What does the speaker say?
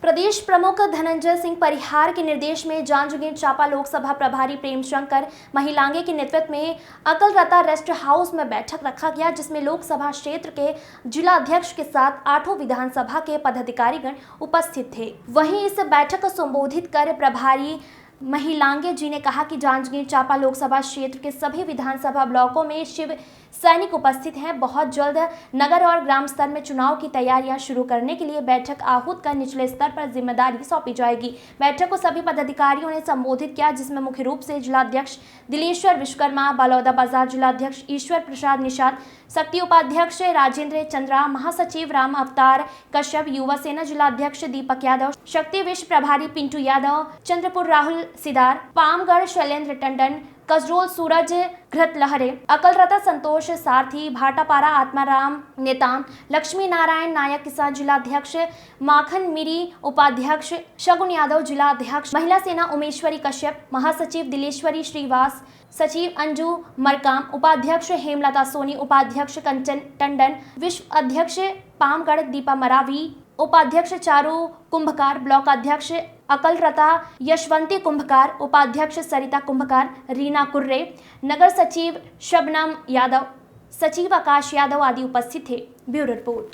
प्रदेश प्रमुख धनंजय सिंह परिहार के निर्देश में जांजगीर चांपा लोकसभा प्रभारी प्रेमशंकर महिलांगे के नेतृत्व में अकलरता रेस्ट हाउस में बैठक रखा गया, जिसमें लोकसभा क्षेत्र के जिला अध्यक्ष के साथ 8 विधानसभा के पदाधिकारीगण उपस्थित थे। वहीं इस बैठक को संबोधित कर प्रभारी महिलांगे जी ने कहा कि जांजगीर चांपा लोकसभा क्षेत्र के सभी विधानसभा ब्लॉकों में शिव सैनिक उपस्थित हैं। बहुत जल्द नगर और ग्राम स्तर में चुनाव की तैयारियां शुरू करने के लिए बैठक आहूत कर निचले स्तर पर जिम्मेदारी सौंपी जाएगी। बैठक को सभी पदाधिकारियों ने संबोधित किया, जिसमें मुख्य रूप से जिलाध्यक्ष दिलेश्वर विश्वकर्मा, बलौदा बाजार जिलाध्यक्ष ईश्वर प्रसाद निषाद, शक्ति उपाध्यक्ष राजेंद्र चंद्रा, महासचिव राम अवतार कश्यप, युवा सेना जिलाध्यक्ष दीपक यादव, शक्ति विश्व प्रभारी पिंटू यादव, चंद्रपुर राहुल सिदार, पामगढ़ शैलेंद्र टंडन, कसरोल सूरज घृत लहरे, अकलरता संतोष सारथी, भाटापारा आत्माराम नेताम, लक्ष्मी नारायण नायक किसान जिलाध्यक्ष, माखन मिरी उपाध्यक्ष, शगुन यादव जिलाध्यक्ष, महिला सेना उमेश्वरी कश्यप, महासचिव दिलेश्वरी श्रीवास, सचिव अंजू मरकाम, उपाध्यक्ष हेमलता सोनी, उपाध्यक्ष कंचन टंडन, विश्व अध्यक्ष पामगढ़ दीपा मरावी, उपाध्यक्ष चारू कुंभकार, ब्लॉक अध्यक्ष अकलरता यशवंती कुंभकार, उपाध्यक्ष सरिता कुंभकार, रीना कुर्रे, नगर सचिव शबनम यादव, सचिव आकाश यादव आदि उपस्थित थे। Bureau report.